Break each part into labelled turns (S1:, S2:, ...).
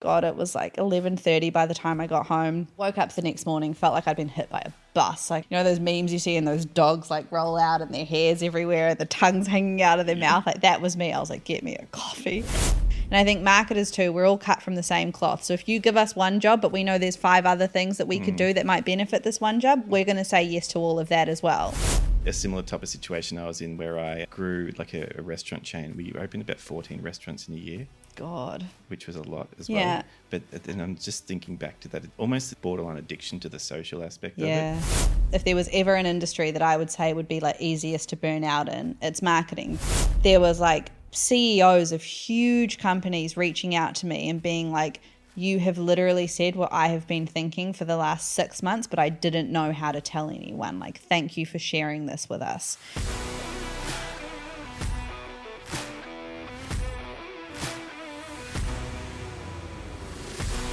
S1: God, it was like 11:30 by the time I got home. Woke up the next morning, felt like I'd been hit by a bus. Like, you know, those memes you see and those dogs like roll out and their hair's everywhere and the tongue's hanging out of their mouth. Like, that was me. I was like, get me a coffee. And I think marketers too, we're all cut from the same cloth. So if you give us one job, but we know there's 5 other things that we could do that might benefit this one job, we're going to say yes to all of that as well.
S2: A similar type of situation I was in where I grew like a restaurant chain. We opened about 14 restaurants in a year.
S1: God.
S2: Which was a lot as
S1: Yeah.
S2: well. But then I'm just thinking back to that, almost borderline addiction to the social aspect of it.
S1: Yeah. If there was ever an industry that I would say would be like easiest to burn out in, it's marketing. There was like CEOs of huge companies reaching out to me and being like, you have literally said what I have been thinking for the last 6 months, but I didn't know how to tell anyone. Like, thank you for sharing this with us.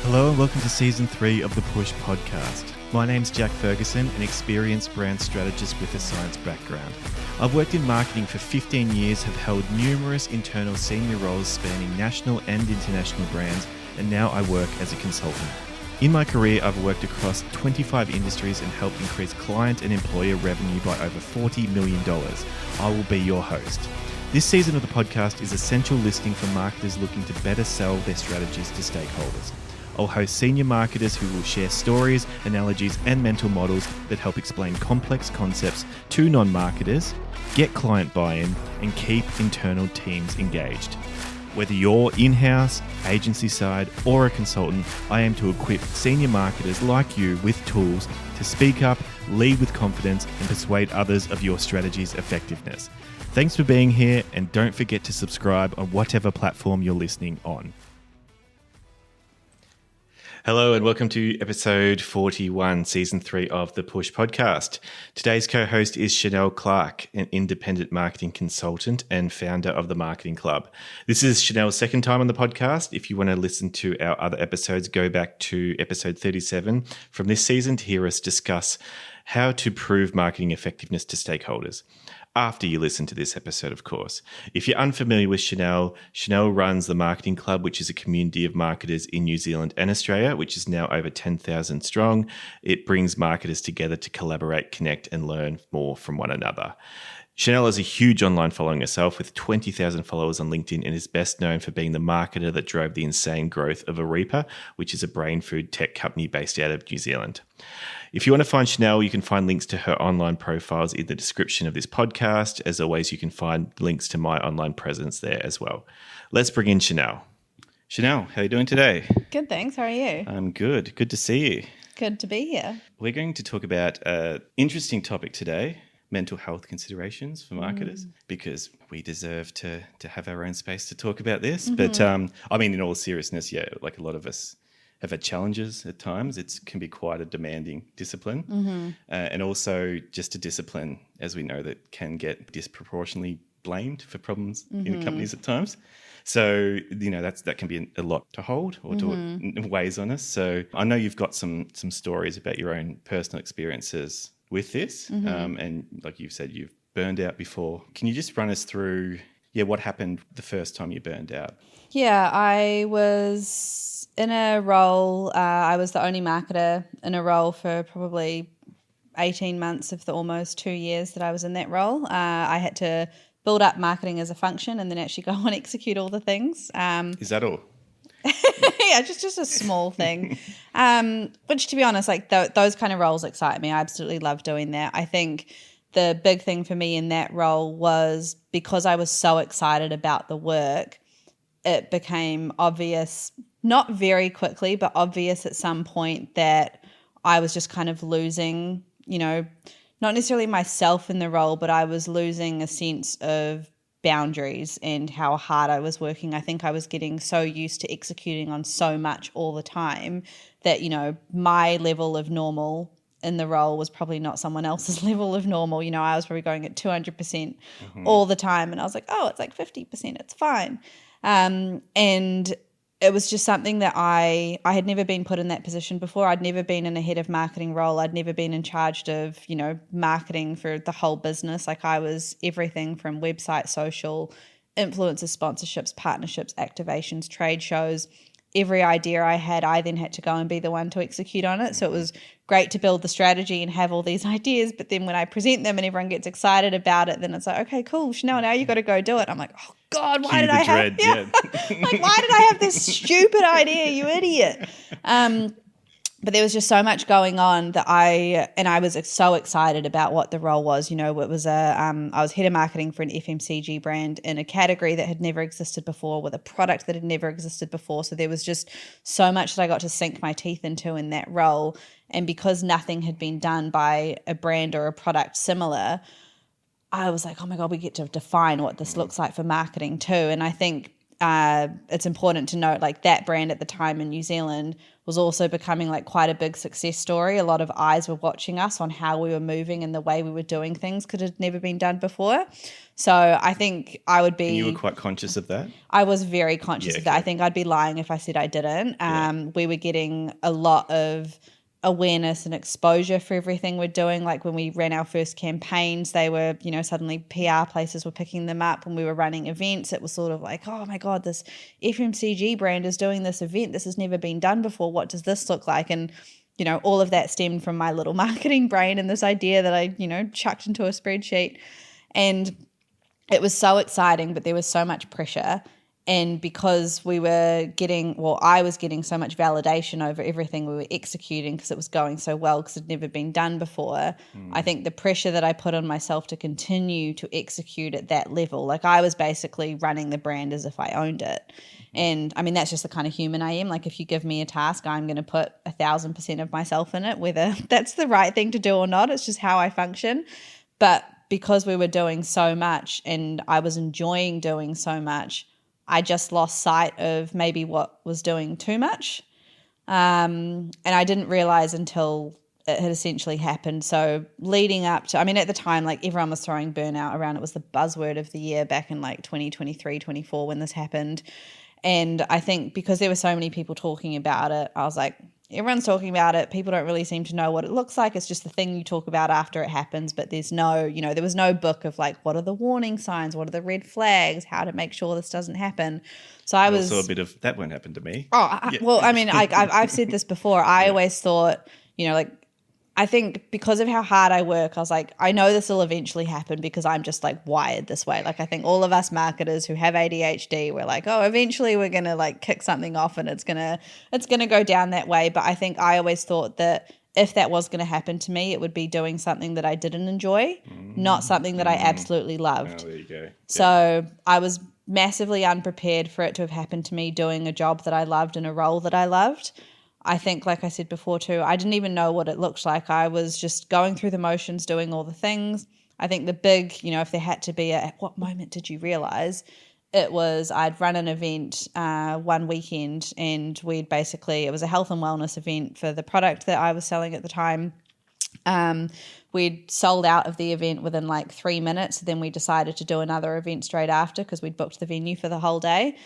S3: Hello and welcome to Season 3 of the Push podcast. My name's Jack Ferguson, an experienced brand strategist with a science background. I've worked in marketing for 15 years, have held numerous internal senior roles spanning national and international brands, and now I work as a consultant. In my career, I've worked across 25 industries and helped increase client and employer revenue by over $40 million. I will be your host. This season of the podcast is essential listening for marketers looking to better sell their strategies to stakeholders. I'll host senior marketers who will share stories, analogies, and mental models that help explain complex concepts to non-marketers, get client buy-in, and keep internal teams engaged. Whether you're in-house, agency side, or a consultant, I aim to equip senior marketers like you with tools to speak up, lead with confidence, and persuade others of your strategy's effectiveness. Thanks for being here, and don't forget to subscribe on whatever platform you're listening on.
S2: Hello and welcome to episode 41, season 3 of the Push podcast. Today's co-host is Chanel Clark, an independent marketing consultant and founder of the Marketing Club. This is Chanel's second time on the podcast. If you want to listen to our other episodes, go back to episode 37 from this season to hear us discuss how to prove marketing effectiveness to stakeholders. After you listen to this episode, of course. If you're unfamiliar with Chanel, Chanel runs the Marketing Club, which is a community of marketers in New Zealand and Australia, which is now over 10,000 strong. It brings marketers together to collaborate, connect, and learn more from one another. Chanel has a huge online following herself with 20,000 followers on LinkedIn and is best known for being the marketer that drove the insane growth of Arepa, which is a brain food tech company based out of New Zealand. If you want to find Chanel, you can find links to her online profiles in the description of this podcast. As always, you can find links to my online presence there as well. Let's bring in Chanel. Chanel, how are you doing today?
S1: Good, thanks. How are you?
S2: I'm good. Good to see you.
S1: Good to be here.
S2: We're going to talk about an interesting topic today, mental health considerations for marketers, because we deserve to have our own space to talk about this. But I mean, in all seriousness, yeah, like a lot of us have had challenges at times. It can be quite a demanding discipline. And also just a discipline, as we know, that can get disproportionately blamed for problems in companies at times. So, you know, that can be a lot to hold or to weighs on us. So I know you've got some stories about your own personal experiences with this. And like you've said, you've burned out before. Can you just run us through, what happened the first time you burned out?
S1: Yeah, I was in a role, I was the only marketer in a role for probably 18 months of the almost 2 years that I was in that role. I had to build up marketing as a function and then actually go and execute all the things.
S2: Is that all?
S1: Yeah, just a small thing, which to be honest, like those kind of roles excite me. I absolutely love doing that. I think the big thing for me in that role was because I was so excited about the work, it became obvious, not very quickly, but obvious at some point that I was just kind of losing, not necessarily myself in the role, but I was losing a sense of boundaries and how hard I was working. I think I was getting so used to executing on so much all the time that, my level of normal in the role was probably not someone else's level of normal. I was probably going at 200% all the time. And I was like, oh, it's like 50%. It's fine. And it was just something that I had never been put in that position before. I'd never been in a head of marketing role. I'd never been in charge of, marketing for the whole business. Like I was everything from website, social, influencer sponsorships, partnerships, activations, trade shows, every idea I had, I then had to go and be the one to execute on it. So it was great to build the strategy and have all these ideas, but then when I present them and everyone gets excited about it, then it's like, okay, cool, Chanel, now you got to go do it. I'm like, oh God, why did I have like, why did I have this stupid idea, you idiot? But there was just so much going on that I was so excited about what the role was. You know, it was I was head of marketing for an FMCG brand in a category that had never existed before, with a product that had never existed before. So there was just so much that I got to sink my teeth into in that role. And because nothing had been done by a brand or a product similar, I was like, oh my God, we get to define what this looks like for marketing too. And I think it's important to note, like, that brand at the time in New Zealand was also becoming like quite a big success story. A lot of eyes were watching us on how we were moving and the way we were doing things, because it had never been done before. So I think I would be...
S3: And you were quite conscious of that?
S1: I was very conscious of that. I think I'd be lying if I said I didn't. We were getting a lot of awareness and exposure for everything we're doing. Like when we ran our first campaigns, they were, you know, suddenly PR places were picking them up. When we were running events, it was sort of like, oh my God, this FMCG brand is doing this event. This has never been done before. What does this look like? And, you know, all of that stemmed from my little marketing brain and this idea that I, you know, chucked into a spreadsheet. And it was so exciting, but there was so much pressure. And because we were getting, well, I was getting so much validation over everything we were executing because it was going so well, because it had never been done before, I think the pressure that I put on myself to continue to execute at that level, like I was basically running the brand as if I owned it. And I mean, that's just the kind of human I am. Like if you give me a task, I'm going to put 1,000% of myself in it, whether that's the right thing to do or not. It's just how I function. But because we were doing so much and I was enjoying doing so much, I just lost sight of maybe what was doing too much. And I didn't realize until it had essentially happened. So leading up to, I mean, at the time, like everyone was throwing burnout around. It was the buzzword of the year back in like 2023, 24 when this happened. And I think because there were so many people talking about it, I was like, everyone's talking about it. People don't really seem to know what it looks like. It's just the thing you talk about after it happens, but there's no, you know, there was no book of like, what are the warning signs? What are the red flags? How to make sure this doesn't happen. So I was...
S3: Also a bit of, that won't happen to me.
S1: Well, I mean, I've said this before. I always thought, you know, like, I think because of how hard I work, I was like, I know this will eventually happen because I'm just like wired this way. Like I think all of us marketers who have ADHD, we're like, oh, eventually we're going to like kick something off and it's going to go down that way. But I think I always thought that if that was going to happen to me, it would be doing something that I didn't enjoy, not something that I absolutely loved.
S3: Oh, there you go.
S1: So I was massively unprepared for it to have happened to me doing a job that I loved in a role that I loved. I think, like I said before too, I didn't even know what it looked like. I was just going through the motions, doing all the things. I think the big, you know, if there had to be at what moment did you realize? It was I'd run an event one weekend and it was a health and wellness event for the product that I was selling at the time. We'd sold out of the event within like 3 minutes. Then we decided to do another event straight after because we'd booked the venue for the whole day.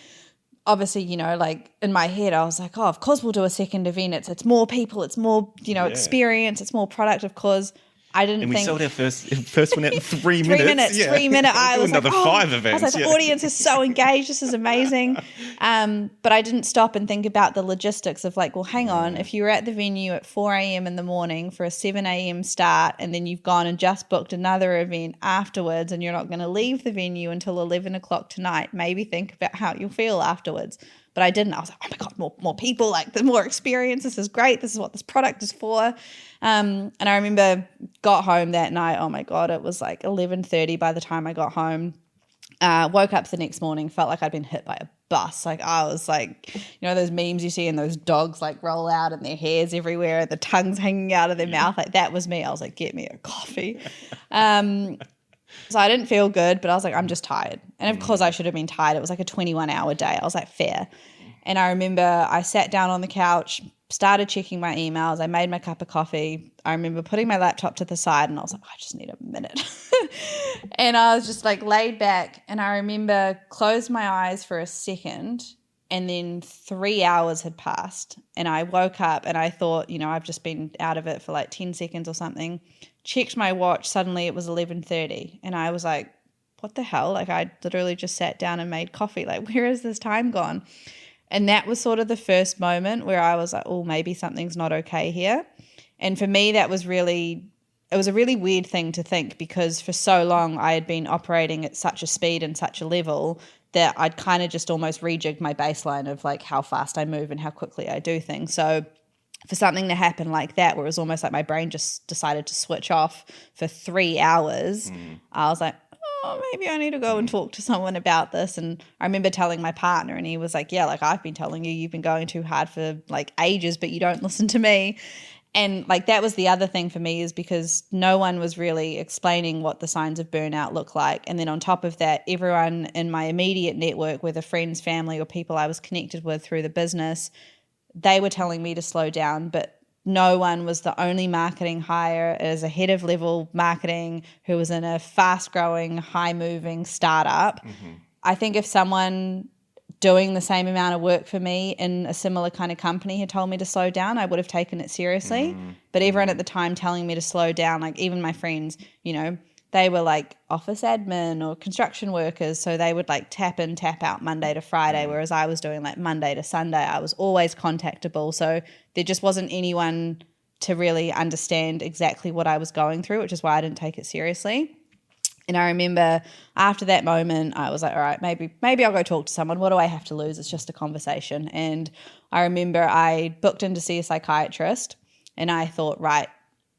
S1: Obviously, you know, like in my head, I was like, oh, of course we'll do a second event. It's more people, it's more, you know, experience, it's more product, of course. I didn't think...
S3: And we sold our first one out in 3 minutes.
S1: 3 minutes,
S3: yeah.
S1: 3 minute. I was
S3: another
S1: like,
S3: 5 events.
S1: I was like, the audience is so engaged. This is amazing. But I didn't stop and think about the logistics of like, well, hang on. If you were at the venue at 4 a.m. in the morning for a 7 a.m. start and then you've gone and just booked another event afterwards and you're not going to leave the venue until 11 o'clock tonight, maybe think about how you'll feel afterwards. But I didn't. I was like, oh my God, more people, like the more experience. This is great. This is what this product is for. And I remember got home that night. Oh my God, it was like 11:30 by the time I got home. Woke up the next morning, felt like I'd been hit by a bus. Like I was like, you know, those memes you see and those dogs like roll out and their hair's everywhere and the tongue's hanging out of their mouth. Like that was me. I was like, get me a coffee. So I didn't feel good, but I was like, I'm just tired. And of course I should have been tired. It was like a 21-hour day. I was like, fair. And I remember I sat down on the couch, started checking my emails. I made my cup of coffee. I remember putting my laptop to the side and I was like, I just need a minute. And I was just like laid back. And I remember closed my eyes for a second and then 3 hours had passed. And I woke up and I thought, you know, I've just been out of it for like 10 seconds or something. Checked my watch, suddenly it was 11:30 and I was like, what the hell? Like I literally just sat down and made coffee. Like where has this time gone? And that was sort of the first moment where I was like, oh, maybe something's not okay here. And for me, it was a really weird thing to think, because for so long I had been operating at such a speed and such a level that I'd kind of just almost rejigged my baseline of like how fast I move and how quickly I do things. So for something to happen like that, where it was almost like my brain just decided to switch off for 3 hours, I was like, oh, maybe I need to go and talk to someone about this. And I remember telling my partner, and he was like, yeah, like I've been telling you, you've been going too hard for like ages, but you don't listen to me. And like that was the other thing for me, is because no one was really explaining what the signs of burnout look like. And then on top of that, everyone in my immediate network, whether friends, family, or people I was connected with through the business, they were telling me to slow down, but no one was the only marketing hire as a head of level marketing who was in a fast growing, high moving startup. I think if someone doing the same amount of work for me in a similar kind of company had told me to slow down, I would have taken it seriously. But everyone at the time telling me to slow down, like even my friends, you know, they were like office admin or construction workers. So they would like tap in, tap out Monday to Friday, whereas I was doing like Monday to Sunday. I was always contactable. So there just wasn't anyone to really understand exactly what I was going through, which is why I didn't take it seriously. And I remember after that moment, I was like, all right, maybe I'll go talk to someone. What do I have to lose? It's just a conversation. And I remember I booked in to see a psychiatrist, and I thought, right,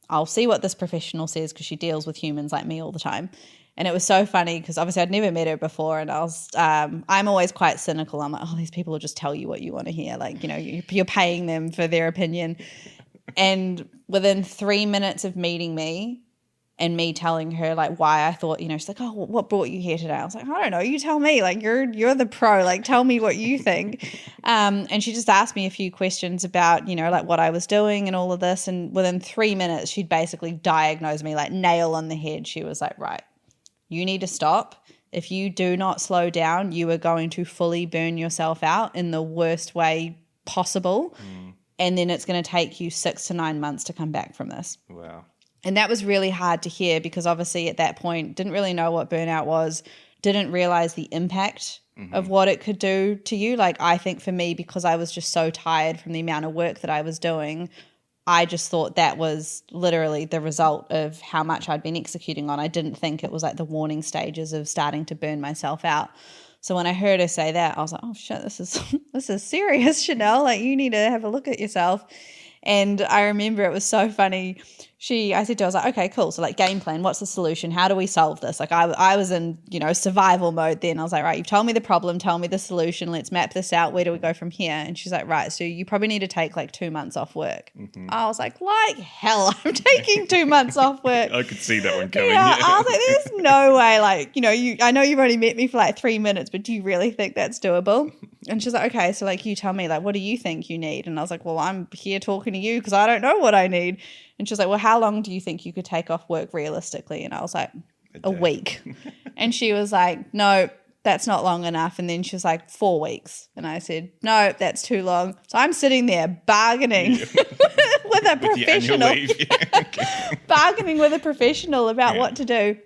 S1: I'll see what this professional says, because she deals with humans like me all the time. And it was so funny because obviously I'd never met her before, and I'm always quite cynical. I'm like, oh, these people will just tell you what you want to hear. Like, you know, you're paying them for their opinion. And within 3 minutes of meeting me and me telling her like why I thought, you know, she's like, oh, what brought you here today? I was like, I don't know, you tell me, like you're the pro, like tell me what you think. And she just asked me a few questions about, you know, like what I was doing and all of this. And within 3 minutes, she'd basically diagnosed me, like nail on the head. She was like, right, you need to stop. If you do not slow down, you are going to fully burn yourself out in the worst way possible. And then it's going to take you 6 to 9 months to come back from this.
S2: Wow.
S1: And that was really hard to hear, because obviously at that point didn't really know what burnout was, didn't realize the impact of what it could do to you. Like I think for me, because I was just so tired from the amount of work that I was doing, I just thought that was literally the result of how much I'd been executing on. I didn't think it was like the warning stages of starting to burn myself out. So when I heard her say that, I was like, oh shit, this is serious, Chanel. Like you need to have a look at yourself. And I remember it was so funny. I said to her, I was like, okay, cool. So like game plan, what's the solution? How do we solve this? Like I was in, you know, survival mode then. I was like, right, you've told me the problem, tell me the solution. Let's map this out. Where do we go from here? And she's like, right, so you probably need to take like 2 months off work. I was like hell, I'm taking 2 months off work.
S2: I could see that one coming.
S1: Yeah, I was like, there's no way. Like, you know, I know you've only met me for like 3 minutes, but do you really think that's doable? And she's like, okay, so like you tell me, like, what do you think you need? And I was like, well, I'm here talking to you because I don't know what I need. And she was like, well, how long do you think you could take off work realistically? And I was like, a week. And she was like, no, that's not long enough. And then she was like, 4 weeks. And I said, no, that's too long. So I'm sitting there bargaining with a professional, bargaining with a professional about what to do.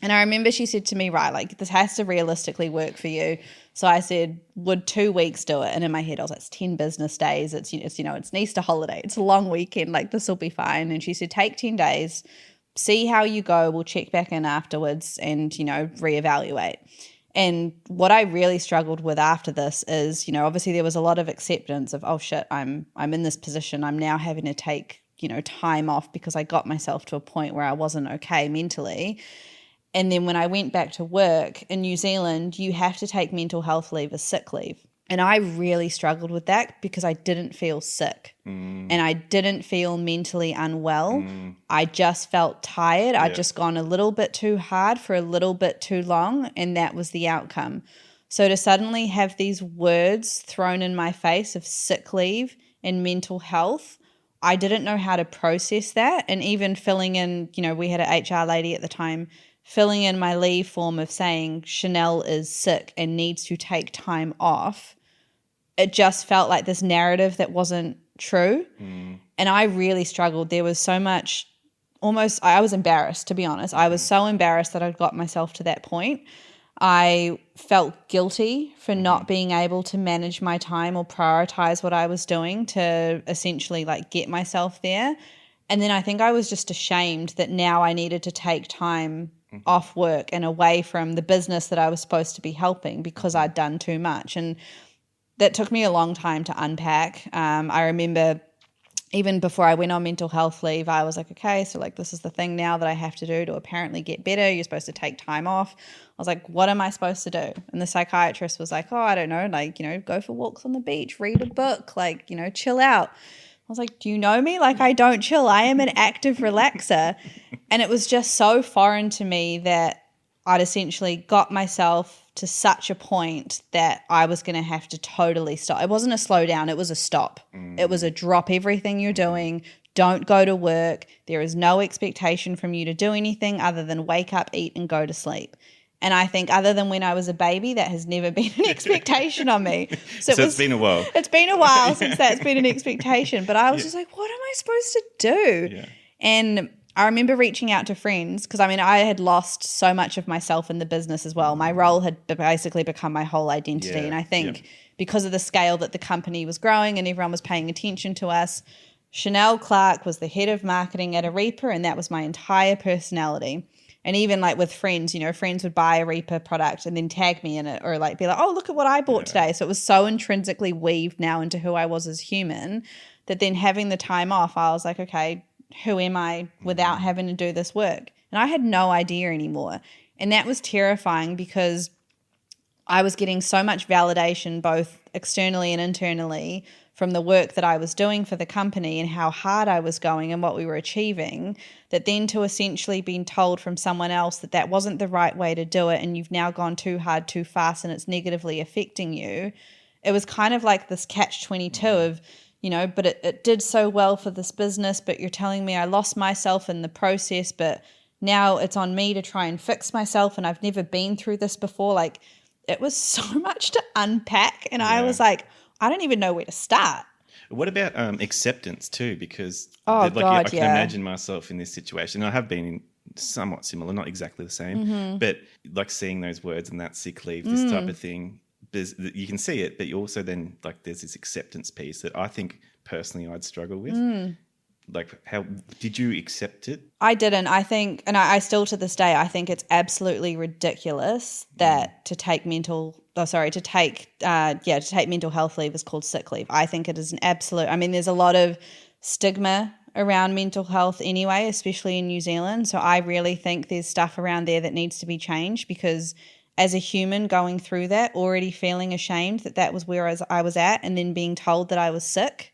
S1: And I remember she said to me, right, like this has to realistically work for you. So I said, would 2 weeks do it? And in my head, I was like, it's 10 business days. It's it's an Easter holiday. It's a long weekend. Like this will be fine. And she said, take 10 days, see how you go. We'll check back in afterwards and, you know, reevaluate. And what I really struggled with after this is, you know, obviously there was a lot of acceptance of, oh shit, I'm in this position. I'm now having to take, you know, time off because I got myself to a point where I wasn't okay mentally. And then when I went back to work in New Zealand, you have to take mental health leave as sick leave. And I really struggled with that because I didn't feel sick and I didn't feel mentally unwell. I just felt tired. I'd just gone a little bit too hard for a little bit too long, and that was the outcome. So to suddenly have these words thrown in my face of sick leave and mental health, I didn't know how to process that. And even filling in, you know, we had an HR lady at the time, filling in my leave form of saying Chanel is sick and needs to take time off, it just felt like this narrative that wasn't true. And I really struggled. There was so much, I was embarrassed, to be honest. I was so embarrassed that I'd got myself to that point. I felt guilty for not being able to manage my time or prioritize what I was doing to essentially like get myself there. And then I think I was just ashamed that now I needed to take time off work and away from the business that I was supposed to be helping because I'd done too much. And that took me a long time to unpack. I remember even before I went on mental health leave, I was like, okay, so like this is the thing now that I have to do to apparently get better. You're supposed to take time off. I was like, what am I supposed to do? And the psychiatrist was like, oh, I don't know, like, go for walks on the beach, read a book, like, chill out. I was like, do you know me? Like, I don't chill. I am an active relaxer. And it was just so foreign to me that I'd essentially got myself to such a point that I was going to have to totally stop. It wasn't a slow down. It was a stop. It was a drop everything you're doing. Don't go to work. There is no expectation from you to do anything other than wake up, eat, and go to sleep. And I think other than when I was a baby, that has never been an expectation on me.
S2: So it's been a while.
S1: It's been a while since that's been an expectation. But I was just like, what am I supposed to do?
S2: Yeah.
S1: And I remember reaching out to friends because, I had lost so much of myself in the business as well. My role had basically become my whole identity.
S2: Yeah.
S1: And I think because of the scale that the company was growing and everyone was paying attention to us, Chanel Clark was the head of marketing at Arepa, and that was my entire personality. And even like with friends, friends would buy a Reaper product and then tag me in it or like be like, oh, look at what I bought today. So it was so intrinsically weaved now into who I was as human that then having the time off, I was like, okay, who am I without having to do this work? And I had no idea anymore. And that was terrifying because I was getting so much validation both externally and internally from the work that I was doing for the company and how hard I was going and what we were achieving, that then to essentially being told from someone else that that wasn't the right way to do it and you've now gone too hard, too fast and it's negatively affecting you, it was kind of like this catch-22 of, but it did so well for this business, but you're telling me I lost myself in the process, but now it's on me to try and fix myself and I've never been through this before. Like it was so much to unpack and I was like, I don't even know where to start.
S2: What about acceptance too? Because
S1: I
S2: can imagine myself in this situation. I have been in somewhat similar, not exactly the same, but like seeing those words and that sick leave, this type of thing, you can see it, but you also then like there's this acceptance piece that I think personally I'd struggle with. Like how did you accept it?
S1: I didn't. I think, and I still to this day, I think it's absolutely ridiculous that to take mental health leave is called sick leave. I think it is an absolute, there's a lot of stigma around mental health anyway, especially in New Zealand. So I really think there's stuff around there that needs to be changed because as a human going through that, already feeling ashamed that was where I was at and then being told that I was sick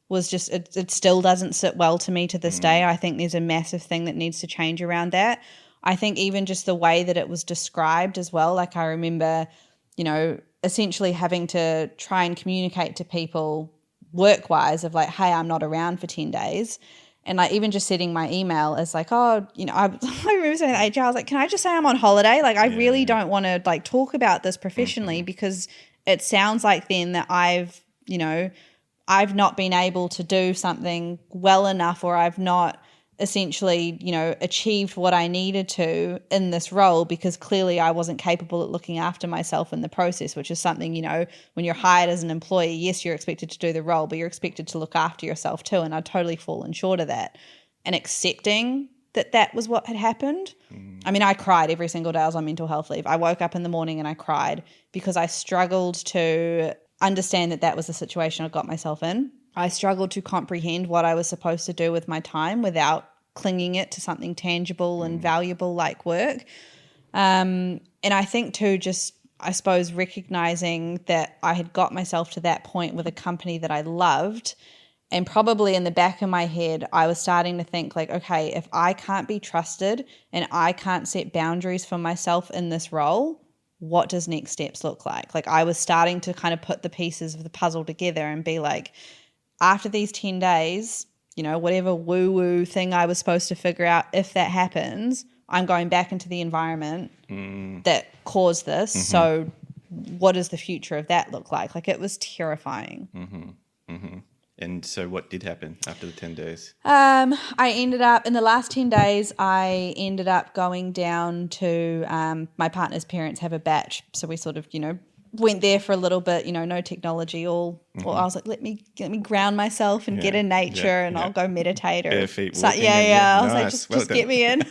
S1: was just, it still doesn't sit well to me to this day. I think there's a massive thing that needs to change around that. I think even just the way that it was described as well, like I remember, essentially having to try and communicate to people work-wise of like, hey, I'm not around for 10 days. And like even just setting my email as like, I remember saying to HR, I was like, can I just say I'm on holiday? Like I really don't want to like talk about this professionally because it sounds like then that I've not been able to do something well enough or I've not essentially, achieved what I needed to in this role because clearly I wasn't capable of looking after myself in the process, which is something, when you're hired as an employee, yes, you're expected to do the role, but you're expected to look after yourself too. And I'd totally fallen short of that. And accepting that was what had happened. I cried every single day I was on mental health leave. I woke up in the morning and I cried because I struggled to understand that was the situation I got myself in. I struggled to comprehend what I was supposed to do with my time without clinging it to something tangible and valuable like work. And I think too, just I suppose recognizing that I had got myself to that point with a company that I loved, and probably in the back of my head, I was starting to think like, okay, if I can't be trusted and I can't set boundaries for myself in this role, what does next steps look like? Like I was starting to kind of put the pieces of the puzzle together and be like, after these 10 days, whatever woo-woo thing I was supposed to figure out, if that happens, I'm going back into the environment that caused this. So what does the future of that look like? Like it was terrifying.
S2: And so what did happen after the 10 days?
S1: I ended up, in the last 10 days, I ended up going down to my partner's parents have a batch. So we sort of, went there for a little bit, no technology, or I was like, let me ground myself and get in nature and I'll go meditate.
S2: Bare feet
S1: so,
S2: walking.
S1: I was
S2: nice.
S1: like, just get me in.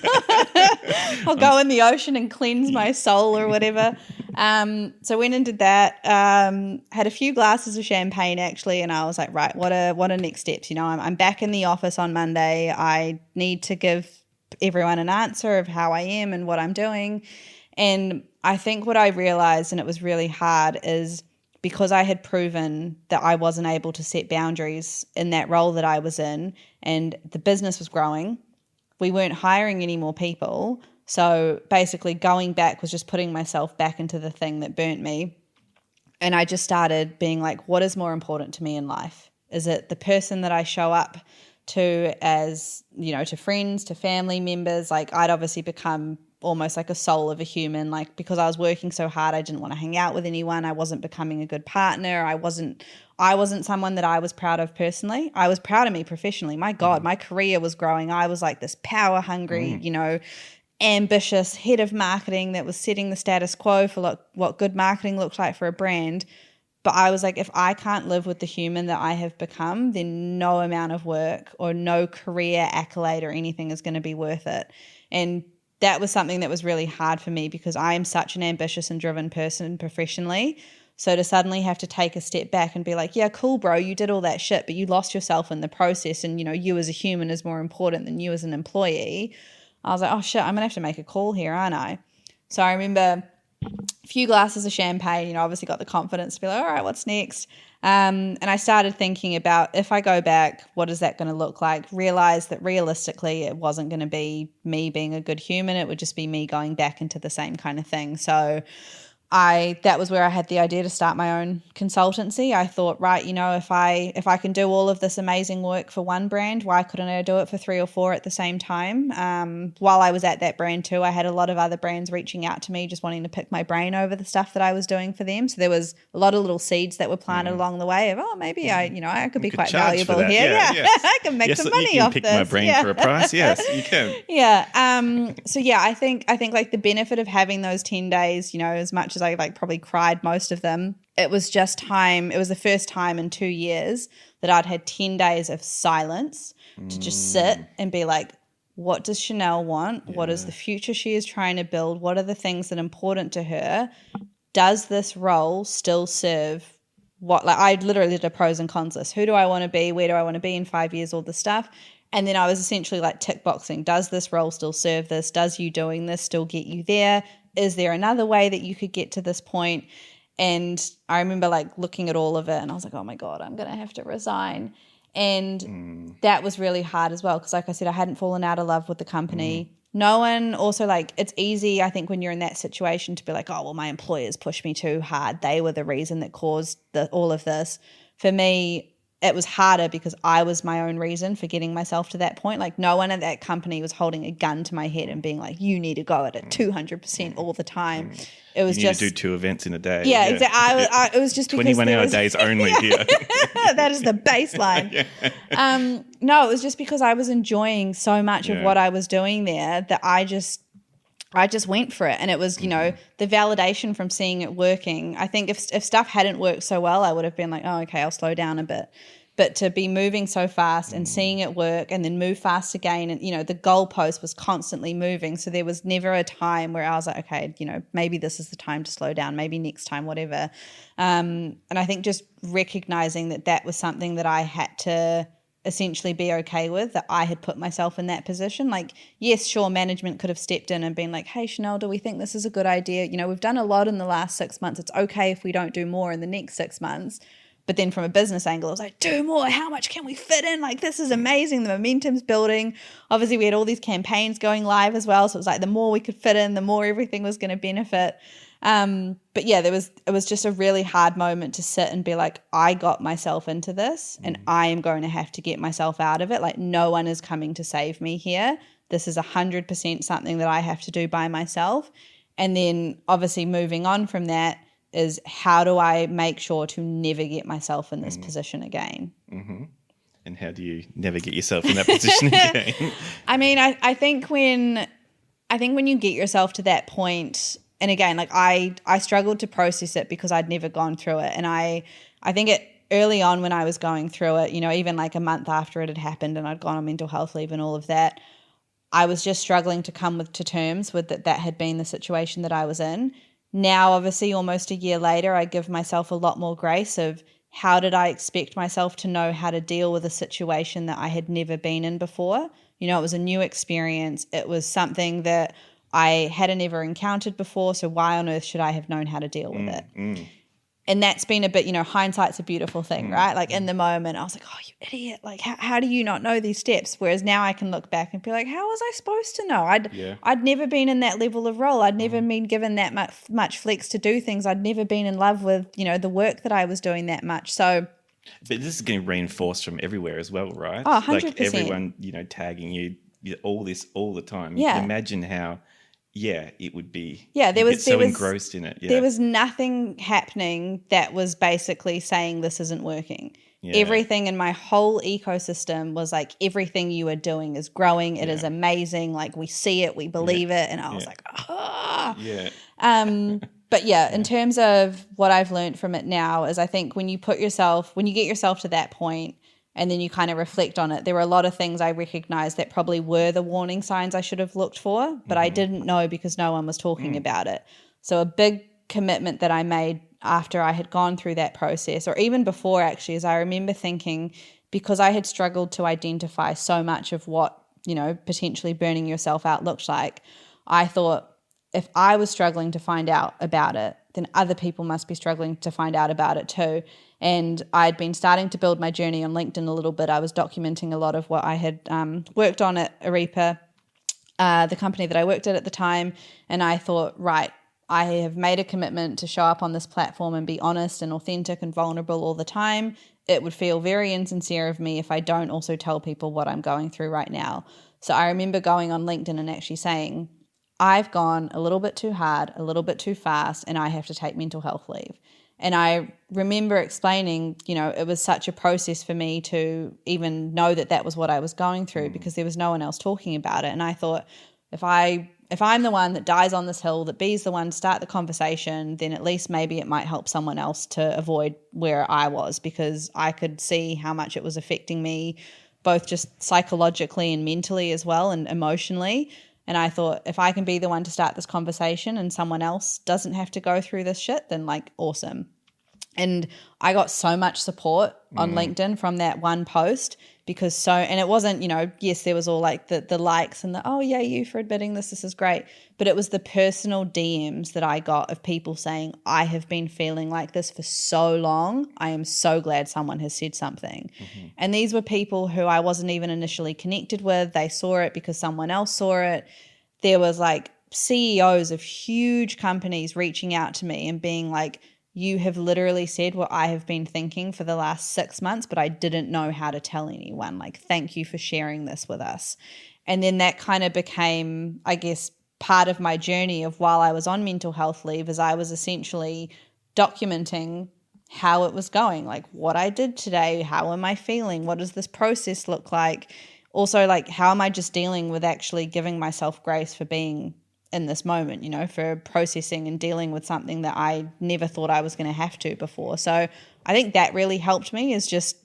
S1: I'll go in the ocean and cleanse my soul or whatever. So went and did that. Had a few glasses of champagne actually, and I was like, right, what are next steps? I'm back in the office on Monday. I need to give everyone an answer of how I am and what I'm doing. And I think what I realized, and it was really hard, is because I had proven that I wasn't able to set boundaries in that role that I was in, and the business was growing, we weren't hiring any more people. So basically going back was just putting myself back into the thing that burnt me. And I just started being like, what is more important to me in life? Is it the person that I show up to as, to friends, to family members? Like I'd obviously become almost like a soul of a human, like because I was working so hard, I didn't want to hang out with anyone. I wasn't becoming a good partner. I wasn't someone that I was proud of personally. I was proud of me professionally. My God, my career was growing. I was like this power hungry, ambitious head of marketing that was setting the status quo for what good marketing looks like for a brand. But I was like, if I can't live with the human that I have become, then no amount of work or no career accolade or anything is going to be worth it. And that was something that was really hard for me because I am such an ambitious and driven person professionally. So to suddenly have to take a step back and be like, yeah, cool, bro, you did all that shit, but you lost yourself in the process, and, you as a human is more important than you as an employee. I was like, oh shit, I'm going to have to make a call here, aren't I? So I remember a few glasses of champagne, obviously got the confidence to be like, all right, what's next? And I started thinking about, if I go back, what is that going to look like? Realized that realistically it wasn't going to be me being a good human. It would just be me going back into the same kind of thing. So that was where I had the idea to start my own consultancy. I thought, right, if I can do all of this amazing work for one brand, why couldn't I do it for 3 or 4 at the same time? While I was at that brand too, I had a lot of other brands reaching out to me, just wanting to pick my brain over the stuff that I was doing for them. So there was a lot of little seeds that were planted along the way of, maybe I could be quite valuable here. Yeah, yes. I can make some money off this.
S2: You can pick my brain for a price. Yes, you can.
S1: Yeah. So yeah, I think like the benefit of having those 10 days, as much as I probably cried most of them, it was just time. It was the first time in 2 years that I'd had 10 days of silence to just sit and be like, what does Chanel want? Yeah. What is the future she is trying to build? What are the things that are important to her? Does this role still serve what, I literally did a pros and cons list. Who do I want to be? Where do I want to be in 5 years? All this stuff. And then I was essentially like tick boxing. Does this role still serve this? Does you doing this still get you there? Is there another way that you could get to this point? And I remember looking at all of it and I was like, oh my God, I'm going to have to resign. And that was really hard as well because like I said, I hadn't fallen out of love with the company. No one also it's easy, I think, when you're in that situation to be like, oh, well, my employers pushed me too hard. They were the reason that caused all of this. For me, it was harder because I was my own reason for getting myself to that point. No one at that company was holding a gun to my head and being like, you need to go at it 200% all the time. It was
S2: just to do 2 events in a day.
S1: Yeah. Exactly. It was just
S2: 21-hour days only here.
S1: That is the baseline. No, it was just because I was enjoying so much of what I was doing there that I just went for it. And it was, the validation from seeing it working. I think if stuff hadn't worked so well, I would have been like, oh, okay, I'll slow down a bit. But to be moving so fast and seeing it work and then move fast again, and, the goalpost was constantly moving. So there was never a time where I was like, okay, maybe this is the time to slow down, maybe next time, whatever. And I think just recognizing that was something that I had to essentially be okay with, that I had put myself in that position. Yes, sure, management could have stepped in and been like, hey, Chanel, do we think this is a good idea? We've done a lot in the last 6 months. It's okay if we don't do more in the next 6 months. But then from a business angle, I was like, do more. How much can we fit in? This is amazing. The momentum's building. Obviously, we had all these campaigns going live as well. So it was the more we could fit in, the more everything was going to benefit. But yeah, it was just a really hard moment to sit and be like, I got myself into this and I am going to have to get myself out of it. No one is coming to save me here. This is 100% something that I have to do by myself. And then obviously moving on from that, is how do I make sure to never get myself in this position again?
S2: Mm-hmm. And how do you never get yourself in that position again?
S1: I mean, I think when you get yourself to that point, and again, like I struggled to process it because I'd never gone through it. And I think early on when I was going through it, even like a month after it had happened and I'd gone on mental health leave and all of that, I was just struggling to come to terms with that had been the situation that I was in. Now, obviously, almost a year later, I give myself a lot more grace of how did I expect myself to know how to deal with a situation that I had never been in before? It was a new experience. It was something that I hadn't ever encountered before. So why on earth should I have known how to deal with it? And that's been a bit, hindsight's a beautiful thing, right? Like in the moment, I was like, oh, you idiot. Like, how do you not know these steps? Whereas now I can look back and be like, how was I supposed to know? I'd never been in that level of role. I'd never been given that much flex to do things. I'd never been in love with, the work that I was doing that much. So.
S2: But this is getting reinforced from everywhere as well, right?
S1: Oh, 100%.
S2: Like everyone, tagging you, all this all the time.
S1: Yeah.
S2: You can imagine how... it would be.
S1: Yeah, there was
S2: engrossed in it. Yeah.
S1: There was nothing happening that was basically saying this isn't working. Yeah. Everything in my whole ecosystem was like, everything you are doing is growing. It is amazing. Like we see it, we believe it, and I was like, ah.
S2: Yeah.
S1: But in terms of what I've learned from it now is I think when you get yourself to that point, and then you kind of reflect on it, there were a lot of things I recognized that probably were the warning signs I should have looked for, but I didn't know because no one was talking about it. So a big commitment that I made after I had gone through that process, or even before actually, is I remember thinking, because I had struggled to identify so much of what, potentially burning yourself out looked like, I thought if I was struggling to find out about it, then other people must be struggling to find out about it too. And I'd been starting to build my journey on LinkedIn a little bit. I was documenting a lot of what I had worked on at Arepa, the company that I worked at the time. And I thought, right, I have made a commitment to show up on this platform and be honest and authentic and vulnerable all the time. It would feel very insincere of me if I don't also tell people what I'm going through right now. So I remember going on LinkedIn and actually saying, I've gone a little bit too hard, a little bit too fast, and I have to take mental health leave. And I remember explaining, it was such a process for me to even know that was what I was going through because there was no one else talking about it. And I thought, if I'm the one that dies on this hill, that B's the one to start the conversation, then at least maybe it might help someone else to avoid where I was, because I could see how much it was affecting me, both just psychologically and mentally as well, and emotionally. And I thought, if I can be the one to start this conversation and someone else doesn't have to go through this shit, then awesome. And I got so much support on LinkedIn from that one post because and it wasn't, yes, there was all like the likes and oh yeah, you for admitting this is great. But it was the personal DMs that I got of people saying, I have been feeling like this for so long. I am so glad someone has said something. And these were people who I wasn't even initially connected with. They saw it because someone else saw it. There was CEOs of huge companies reaching out to me and being like, you have literally said what I have been thinking for the last 6 months, but I didn't know how to tell anyone. Thank you for sharing this with us. And then that kind of became, I guess, part of my journey of while I was on mental health leave, as I was essentially documenting how it was going, what I did today, how am I feeling, what does this process look like? Also, how am I just dealing with actually giving myself grace for being in this moment, for processing and dealing with something that I never thought I was going to have to before. So I think that really helped me, is just,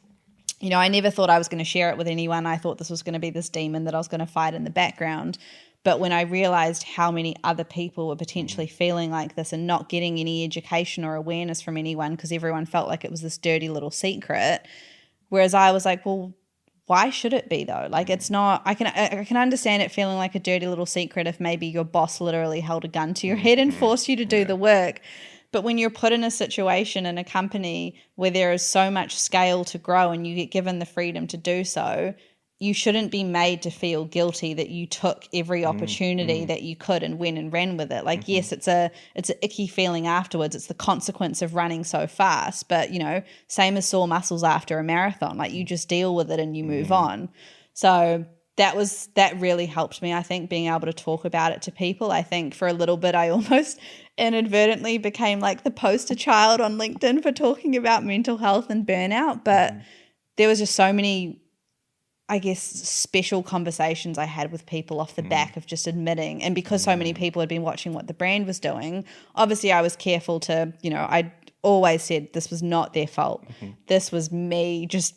S1: I never thought I was going to share it with anyone. I thought this was going to be this demon that I was going to fight in the background. But when I realized how many other people were potentially feeling like this and not getting any education or awareness from anyone because everyone felt like it was this dirty little secret, whereas I was like, well, why should it be though? It's not, I can understand it feeling like a dirty little secret if maybe your boss literally held a gun to your head and forced you to do the work. But when you're put in a situation in a company where there is so much scale to grow and you get given the freedom to do so, you shouldn't be made to feel guilty that you took every opportunity that you could and went and ran with it. Yes, it's an icky feeling afterwards. It's the consequence of running so fast. But, same as sore muscles after a marathon. You just deal with it and you move on. So that really helped me, I think, being able to talk about it to people. I think for a little bit I almost inadvertently became like the poster child on LinkedIn for talking about mental health and burnout. But there was just so many, I guess, special conversations I had with people off the back of just admitting. And because so many people had been watching what the brand was doing, obviously I was careful to, I always said this was not their fault. This was me just,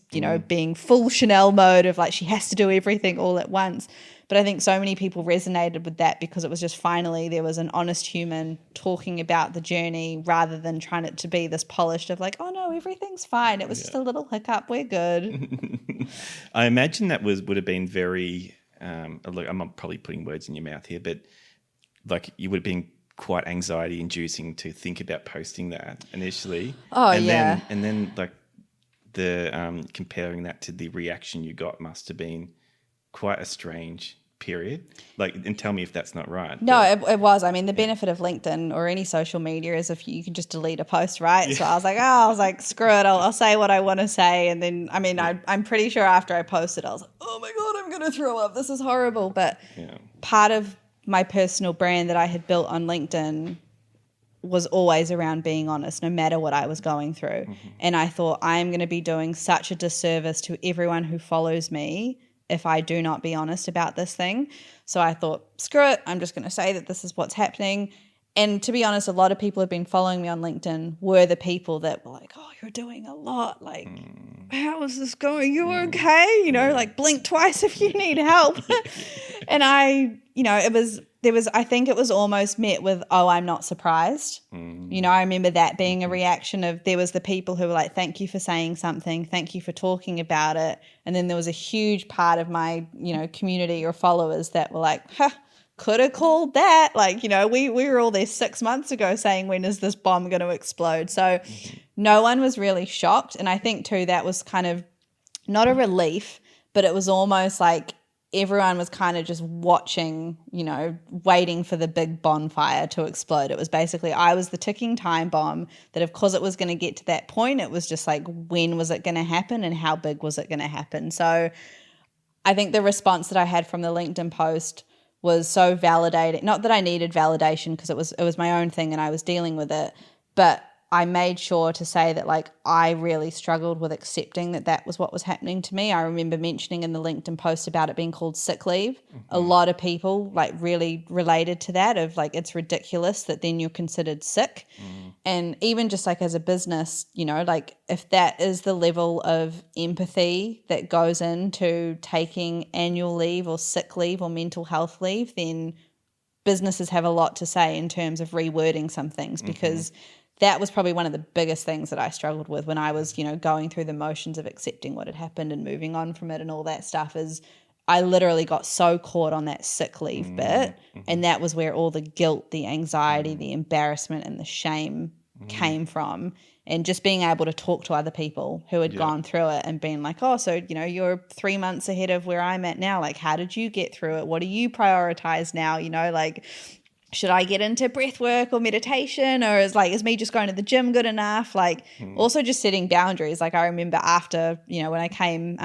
S1: being full Chanel mode of like, she has to do everything all at once. But I think so many people resonated with that because it was just finally there was an honest human talking about the journey rather than trying it to be this polished of like, oh no, everything's fine. It was just a little hiccup. We're good.
S3: I imagine that would have been very, look, I'm not probably putting words in your mouth here, but like you would have been quite anxiety inducing to think about posting that initially.
S1: Oh,
S3: and
S1: yeah.
S3: Then like the comparing that to the reaction you got must have been quite a strange period. Like, and tell me if that's not right.
S1: No, it was. I mean, the benefit of LinkedIn or any social media is if you can just delete a post, right? Yeah. So I was like, screw it. I'll say what I want to say. And then, I mean, I'm pretty sure after I posted, I was like, oh my God, I'm going to throw up. This is horrible. But part of my personal brand that I had built on LinkedIn was always around being honest, no matter what I was going through. And I thought, I am going to be doing such a disservice to everyone who follows me if I do not be honest about this thing. So I thought, screw it, I'm just going to say that this is what's happening. And to be honest, a lot of people who've been following me on LinkedIn were the people that were like, oh, you're doing a lot. Like, how is this going? You okay? Like blink twice if you need help. And I think it was almost met with, oh, I'm not surprised. I remember that being a reaction of, there was the people who were like, thank you for saying something. Thank you for talking about it. And then there was a huge part of my, community or followers that were like, could have called that. Like, we were all there 6 months ago saying, when is this bomb going to explode? So no one was really shocked. And I think too, that was kind of not a relief, but it was almost like everyone was kind of just watching, waiting for the big bonfire to explode. It was basically, I was the ticking time bomb that of course it was going to get to that point. It was just like, when was it going to happen and how big was it going to happen? So I think the response that I had from the LinkedIn post was so validating. Not that I needed validation because it was my own thing and I was dealing with it, but I made sure to say that like I really struggled with accepting that was what was happening to me. I remember mentioning in the LinkedIn post about it being called sick leave. A lot of people like really related to that of like, it's ridiculous that then you're considered sick. And even just like as a business, like if that is the level of empathy that goes into taking annual leave or sick leave or mental health leave, then businesses have a lot to say in terms of rewording some things because that was probably one of the biggest things that I struggled with when I was, going through the motions of accepting what had happened and moving on from it and all that stuff is I literally got so caught on that sick leave bit. And that was where all the guilt, the anxiety, the embarrassment and the shame came from. And just being able to talk to other people who had gone through it and being like, oh, so, you're 3 months ahead of where I'm at now. Like, how did you get through it? What do you prioritize now? Like, should I get into breath work or meditation, or is me just going to the gym good enough? Like also just setting boundaries. Like I remember after, when I came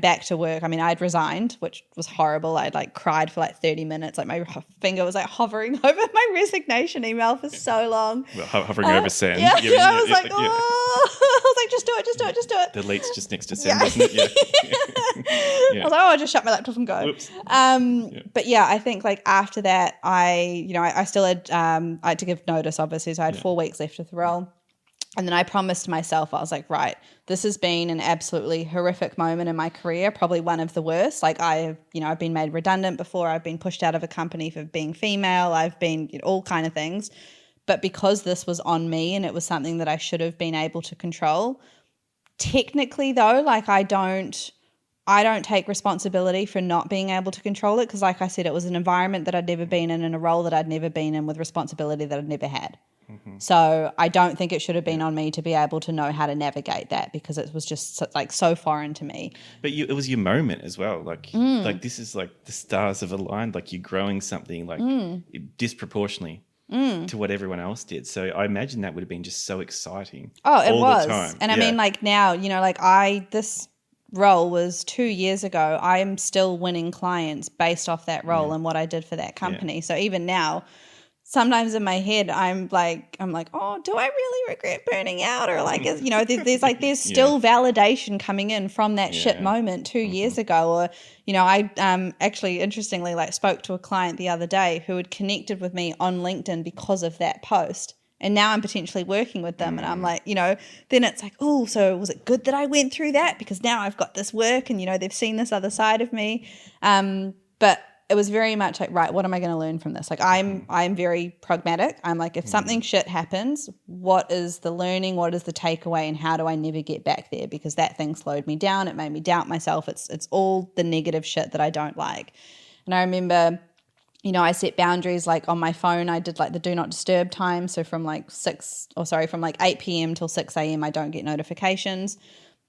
S1: back to work, I mean, I'd resigned, which was horrible. I'd cried for 30 minutes. Like my finger was hovering over my resignation email for so long.
S3: Well, hovering over send.
S1: Yeah. I was like, I was like, just do it.
S3: Delete's just next to send, isn't it? Yeah.
S1: I was like, I'll just shut my laptop and go.
S3: Oops.
S1: But yeah, I think after that, I still had, I had to give notice obviously. So I had 4 weeks left of the role. And then I promised myself, I was like, right, this has been an absolutely horrific moment in my career, probably one of the worst. I've been made redundant before. I've been pushed out of a company for being female. I've been all kind of things. But because this was on me and it was something that I should have been able to control, technically though, I don't take responsibility for not being able to control it because like I said, it was an environment that I'd never been in and a role that I'd never been in with responsibility that I'd never had. So I don't think it should have been on me to be able to know how to navigate that because it was just so foreign to me.
S3: But it was your moment as well. This is the stars have aligned. You're growing something disproportionately to what everyone else did. So I imagine that would have been just so exciting.
S1: Oh, it
S3: all
S1: was.
S3: The time.
S1: And I mean, now, this role was 2 years ago. I am still winning clients based off that role and what I did for that company. So even now, sometimes in my head I'm like, oh, do I really regret burning out? Or like, there's still validation coming in from that shit moment 2 years ago. Or, I actually interestingly like spoke to a client the other day who had connected with me on LinkedIn because of that post. And now I'm potentially working with them. And I'm like, then it's like, oh, so was it good that I went through that? Because now I've got this work and, they've seen this other side of me. But it was very much like, right, what am I going to learn from this? Like I'm very pragmatic. I'm like, if something shit happens, what is the learning? What is the takeaway? And how do I never get back there? Because that thing slowed me down. It made me doubt myself. It's all the negative shit that I don't like. And I remember, I set boundaries like on my phone. I did like the do not disturb time. So from like 8 p.m. till 6 a.m. I don't get notifications.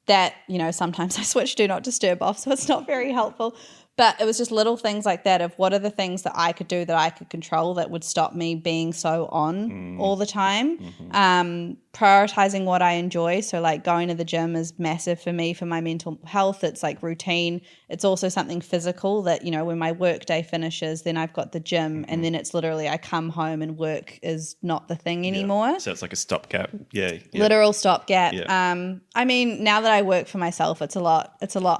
S1: That, sometimes I switch do not disturb off, so it's not very helpful. But it was just little things like that of what are the things that I could do that I could control that would stop me being so on all the time. Prioritizing what I enjoy. So like going to the gym is massive for me for my mental health. It's like routine. It's also something physical that, when my work day finishes, then I've got the gym and then it's literally I come home and work is not the thing anymore.
S2: Yeah. So it's like a stopgap. Yeah.
S1: Literal stopgap.
S2: Yeah.
S1: I mean, now that I work for myself, it's a lot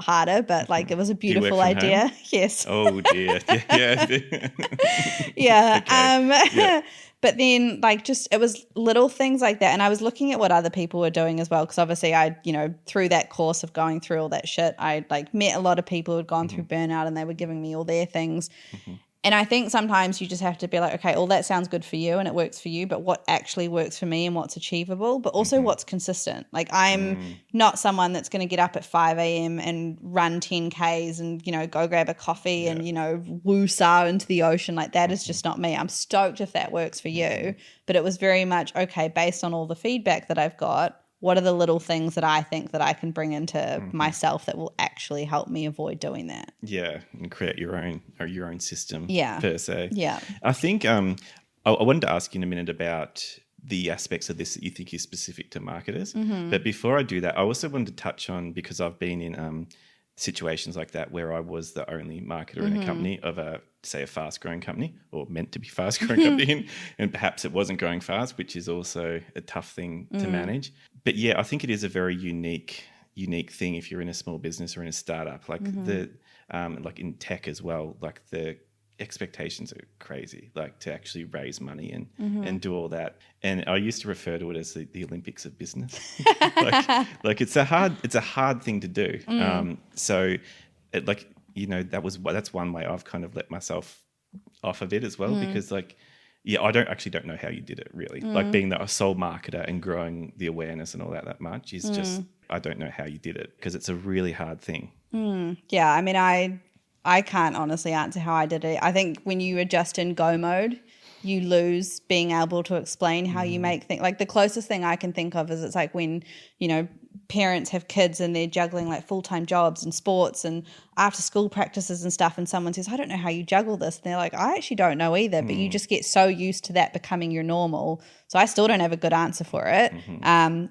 S1: harder, but like it was a beautiful idea.
S2: Home?
S1: Yes.
S2: Oh dear. Yeah.
S1: Yeah.
S2: Okay.
S1: But then like just it was little things like that. And I was looking at what other people were doing as well. Because obviously I, through that course of going through all that shit, I like met a lot of people who had gone through burnout and they were giving me all their things. And I think sometimes you just have to be like, okay, all that sounds good for you and it works for you, but what actually works for me and what's achievable, but also what's consistent. Like I'm not someone that's going to get up at 5 a.m. and run 10Ks and, go grab a coffee and, woo-saw into the ocean. Like that is just not me. I'm stoked if that works for you. But it was very much, okay, based on all the feedback that I've got, what are the little things that I think that I can bring into myself that will actually help me avoid doing that?
S2: Yeah, and create your own system per se.
S1: Yeah.
S2: I think I wanted to ask you in a minute about the aspects of this that you think is specific to marketers. But before I do that, I also wanted to touch on, because I've been in situations like that where I was the only marketer in a company of a fast-growing company, or meant to be fast-growing company, and perhaps it wasn't going fast, which is also a tough thing to manage. But yeah, I think it is a very unique thing if you're in a small business or in a startup, like like in tech as well. Like the expectations are crazy, like to actually raise money and do all that. And I used to refer to it as the Olympics of business. like it's a hard thing to do. So it, like, that's one way I've kind of let myself off of it as well, because like, yeah, I don't know how you did it really. Like being a sole marketer and growing the awareness and all that much is just, I don't know how you did it, because it's a really hard thing.
S1: Yeah, I mean, I can't honestly answer how I did it. I think when you are just in go mode, you lose being able to explain how you make things. Like the closest thing I can think of is it's like when, parents have kids and they're juggling like full-time jobs and sports and after school practices and stuff, and someone says, I don't know how you juggle this. And they're like, I actually don't know either, but you just get so used to that becoming your normal. So I still don't have a good answer for it.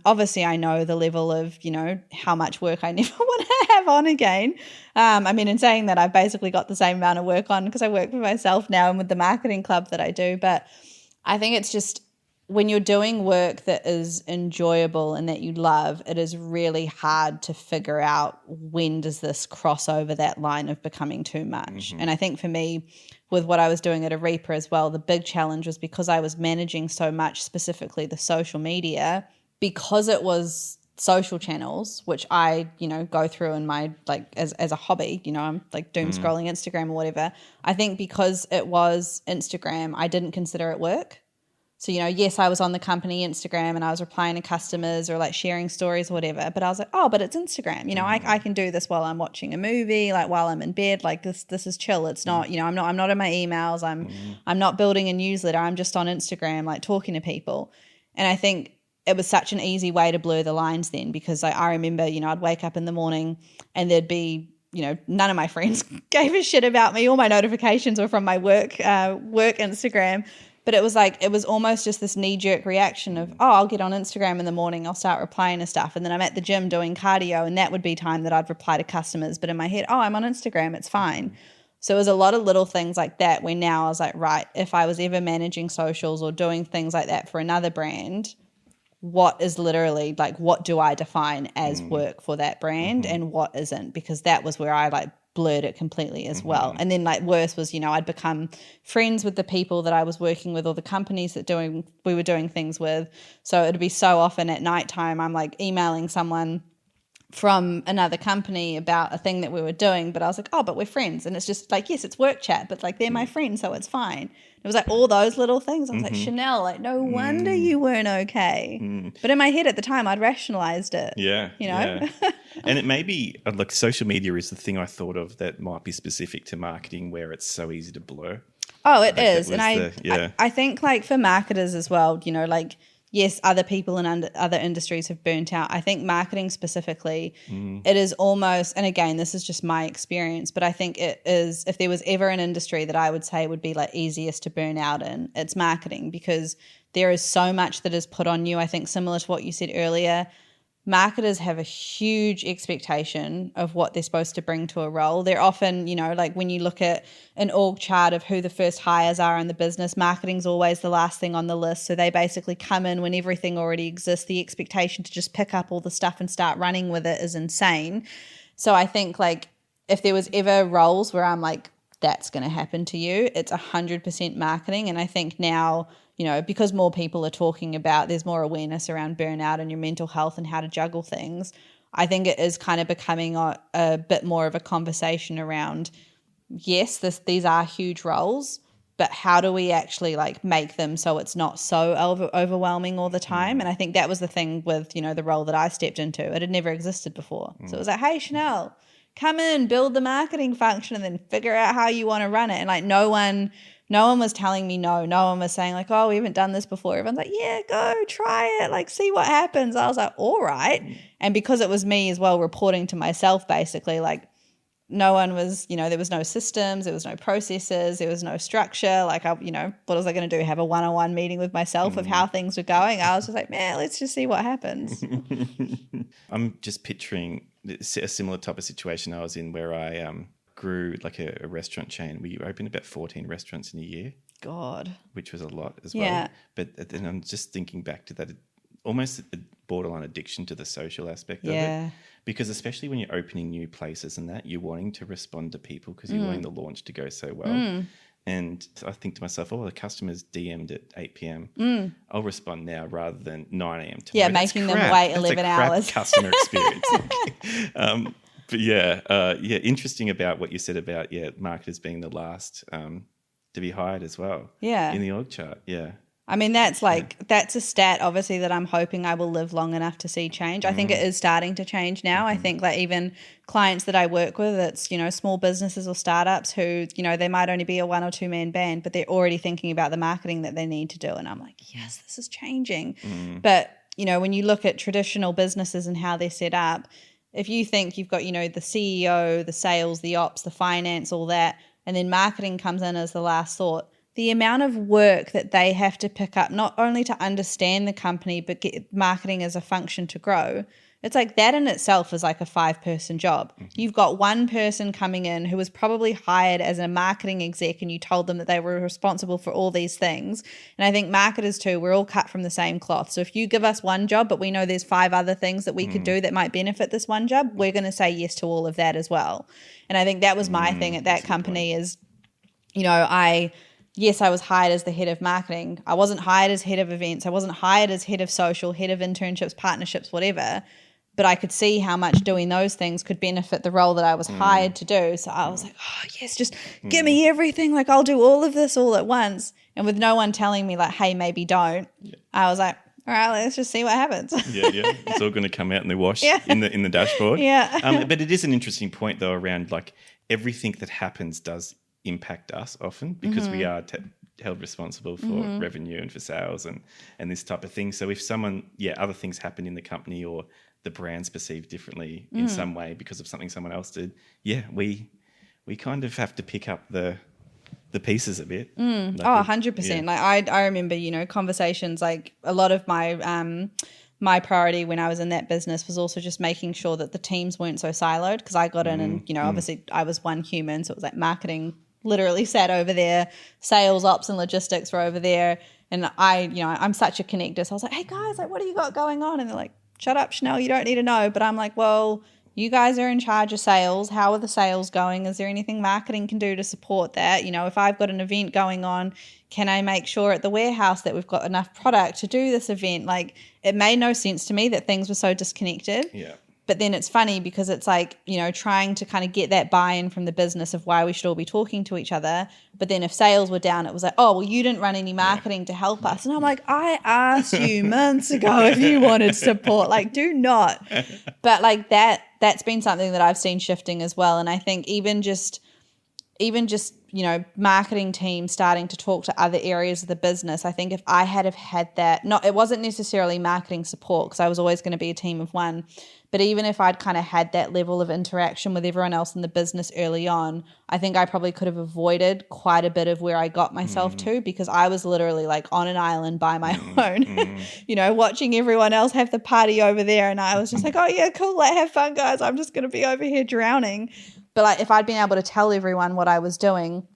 S1: Obviously I know the level of, how much work I never want to have on again. I mean, in saying that, I've basically got the same amount of work on because I work for myself now and with the marketing club that I do. But I think it's just, when you're doing work that is enjoyable and that you love, it is really hard to figure out when does this cross over that line of becoming too much. And I think for me, with what I was doing at a Reaper as well, the big challenge was because I was managing so much, specifically the social media, because it was social channels, which I, go through in my, like, as a hobby, I'm like doom scrolling Instagram or whatever. I think because it was Instagram, I didn't consider it work. So, yes, I was on the company Instagram and I was replying to customers or like sharing stories or whatever, but I was like, oh, but it's Instagram. I can do this while I'm watching a movie, like while I'm in bed, like this is chill. It's not, I'm not in my emails. I'm not building a newsletter. I'm just on Instagram, like talking to people. And I think it was such an easy way to blur the lines then, because I remember, I'd wake up in the morning and there'd be, none of my friends gave a shit about me. All my notifications were from my work Instagram. But it was like, it was almost just this knee-jerk reaction of, oh, I'll get on Instagram in the morning, I'll start replying to stuff. And then I'm at the gym doing cardio, and that would be time that I'd reply to customers. But in my head, oh, I'm on Instagram, it's fine. So it was a lot of little things like that where now I was like, right, if I was ever managing socials or doing things like that for another brand, what is literally like, what do I define as work for that brand and what isn't? Because that was where I like blurred it completely as well. And then like worse was, I'd become friends with the people that I was working with or the companies that we were doing things with. So it'd be so often at nighttime I'm like emailing someone from another company about a thing that we were doing, but I was like, oh, but we're friends. And it's just like, yes, it's work chat, but like they're my friends, so it's fine. It was like all those little things. I was like, Chanel, like no wonder you weren't okay. But in my head at the time, I'd rationalized it.
S3: Yeah.
S1: Yeah.
S3: And it may be like social media is the thing I thought of that might be specific to marketing where it's so easy to blur.
S1: Oh, it is. And I think like for marketers as well, like, yes, other people in other industries have burnt out. I think marketing specifically, it is almost, and again, this is just my experience, but I think it is, if there was ever an industry that I would say would be like easiest to burn out in, it's marketing, because there is so much that is put on you. I think similar to what you said earlier, marketers have a huge expectation of what they're supposed to bring to a role. They're often, like when you look at an org chart of who the first hires are in the business, marketing's always the last thing on the list. So they basically come in when everything already exists. The expectation to just pick up all the stuff and start running with it is insane. So I think like if there was ever roles where I'm like, that's going to happen to you, it's 100% marketing. And I think now, because more people are talking about, there's more awareness around burnout and your mental health and how to juggle things, I think it is kind of becoming a bit more of a conversation around, yes, these are huge roles, but how do we actually like make them so it's not so overwhelming all the time? And I think that was the thing with, the role that I stepped into. It had never existed before. So it was like, hey, Chanel, come in, build the marketing function and then figure out how you want to run it. And like no one was telling me no. No one was saying like, oh, we haven't done this before. Everyone's like, yeah, go try it. Like, see what happens. I was like, all right. And because it was me as well reporting to myself, basically, like no one was, there was no systems, there was no processes, there was no structure. Like, what was I going to do? Have a one-on-one meeting with myself of how things were going? I was just like, man, let's just see what happens.
S3: I'm just picturing a similar type of situation I was in where I grew like a restaurant chain. We opened about 14 restaurants in a year.
S1: God.
S3: Which was a lot as well. But then I'm just thinking back to that, almost a borderline addiction to the social aspect of it. Because especially when you're opening new places and that, you're wanting to respond to people because you're wanting the launch to go so well. And I think to myself, oh, the customer's DM'd at 8 p.m. I'll respond now rather than 9 a.m. tomorrow.
S1: Yeah, making them wait 11 hours.
S3: Customer experience. But interesting about what you said about marketers being the last to be hired as well.
S1: Yeah,
S3: in the org chart. Yeah,
S1: I mean that's a stat obviously that I'm hoping I will live long enough to see change. I think it is starting to change now. I think like even clients that I work with, it's small businesses or startups who they might only be a 1 or 2 man band, but they're already thinking about the marketing that they need to do. And I'm like, yes, this is changing. But when you look at traditional businesses and how they're set up, if you think you've got, the CEO, the sales, the ops, the finance, all that, and then marketing comes in as the last thought, the amount of work that they have to pick up, not only to understand the company, but get marketing as a function to grow, it's like that in itself is like a 5-person job. You've got one person coming in who was probably hired as a marketing exec and you told them that they were responsible for all these things. And I think marketers too, we're all cut from the same cloth. So if you give us one job, but we know there's 5 other things that we could do that might benefit this one job, we're going to say yes to all of that as well. And I think that was my thing at that company is, yes, I was hired as the head of marketing. I wasn't hired as head of events. I wasn't hired as head of social, head of internships, partnerships, whatever. But I could see how much doing those things could benefit the role that I was hired to do. So I was like, oh, yes, just give me everything. Like I'll do all of this all at once. And with no one telling me like, hey, maybe don't. I was like, all right, let's just see what happens.
S3: It's all going to come out in the wash in the dashboard. But it is an interesting point though around like everything that happens does impact us often because we are held responsible for revenue and for sales and this type of thing. So if someone, other things happen in the company or the brand's perceived differently in some way because of something someone else did, we kind of have to pick up the pieces a bit. Like
S1: 100%. Like I remember, conversations like a lot of my my priority when I was in that business was also just making sure that the teams weren't so siloed, because I got in and, obviously I was one human. So it was like marketing literally sat over there, sales, ops and logistics were over there. And I'm such a connector. So I was like, hey guys, like, what do you got going on? And they're like, shut up, Chanel, you don't need to know. But I'm like, well, you guys are in charge of sales. How are the sales going? Is there anything marketing can do to support that? If I've got an event going on, can I make sure at the warehouse that we've got enough product to do this event? Like, it made no sense to me that things were so disconnected.
S2: Yeah.
S1: But then it's funny because it's like, trying to kind of get that buy-in from the business of why we should all be talking to each other. But then if sales were down, it was like, oh, well, you didn't run any marketing to help us. And I'm like, I asked you months ago if you wanted support. Like, do not. But like that's been something that I've seen shifting as well. And I think even just marketing teams starting to talk to other areas of the business. I think if I had that, it wasn't necessarily marketing support, because I was always going to be a team of one. But even if I'd kind of had that level of interaction with everyone else in the business early on, I think I probably could have avoided quite a bit of where I got myself to, because I was literally like on an island by my own, watching everyone else have the party over there. And I was just like, oh yeah, cool. Like, have fun, guys. I'm just going to be over here drowning. But like, if I'd been able to tell everyone what I was doing,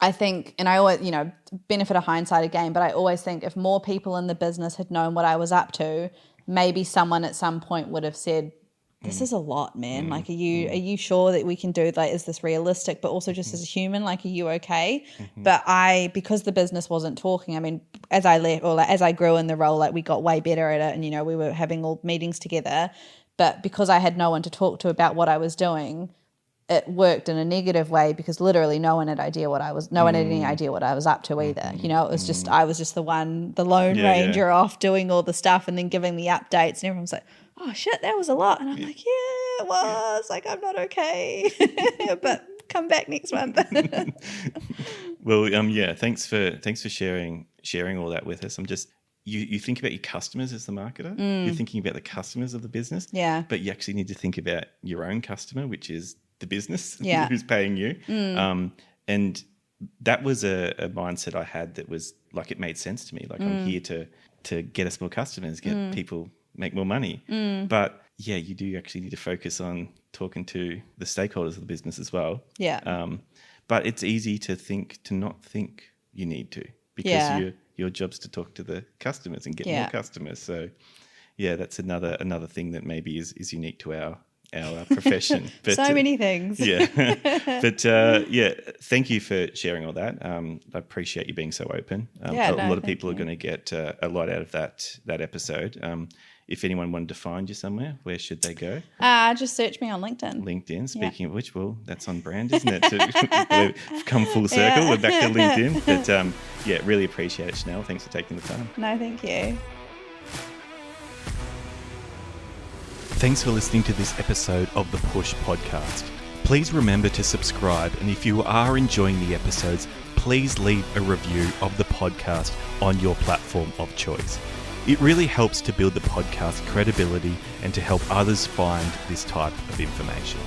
S1: I think, and I always, benefit of hindsight again, but I always think if more people in the business had known what I was up to, maybe someone at some point would have said, this is a lot, man. Like, are you sure that we can do, like, is this realistic? But also just as a human, like, are you okay? But because the business wasn't talking, I mean, as I left, or like, as I grew in the role, like, we got way better at it, and, we were having all meetings together. But because I had no one to talk to about what I was doing, it worked in a negative way, because literally no one had any idea what I was up to either. It was just, I was just the lone ranger off doing all the stuff and then giving the updates, and everyone's like, oh shit, that was a lot. And I'm like, yeah, it was. Like, I'm not okay. But come back next month.
S3: Well, thanks for sharing all that with us. I'm just, you think about your customers as the marketer. You're thinking about the customers of the business.
S1: Yeah.
S3: But you actually need to think about your own customer, which is the business who's paying you. And that was a mindset I had that was like, it made sense to me. Like, I'm here to get us more customers, get people, make more money. But yeah, you do actually need to focus on talking to the stakeholders of the business as well.
S1: Yeah.
S3: But it's easy to not think you need to, because your job's to talk to the customers and get more customers. So yeah, that's another thing that maybe is unique to our profession. But,
S1: so many things.
S3: Yeah. But thank you for sharing all that. I appreciate you being so open. A lot of people are going to get a lot out of that episode. If anyone wanted to find you somewhere, where should they go?
S1: Just search me on LinkedIn.
S3: Speaking of which, well, that's on brand, isn't it? We've come full circle. We're back to LinkedIn. But really appreciate it, Chanel. Thanks for taking the time.
S1: No, thank you.
S3: Thanks for listening to this episode of the Push Podcast. Please remember to subscribe, and if you are enjoying the episodes, please leave a review of the podcast on your platform of choice. It really helps to build the podcast credibility and to help others find this type of information.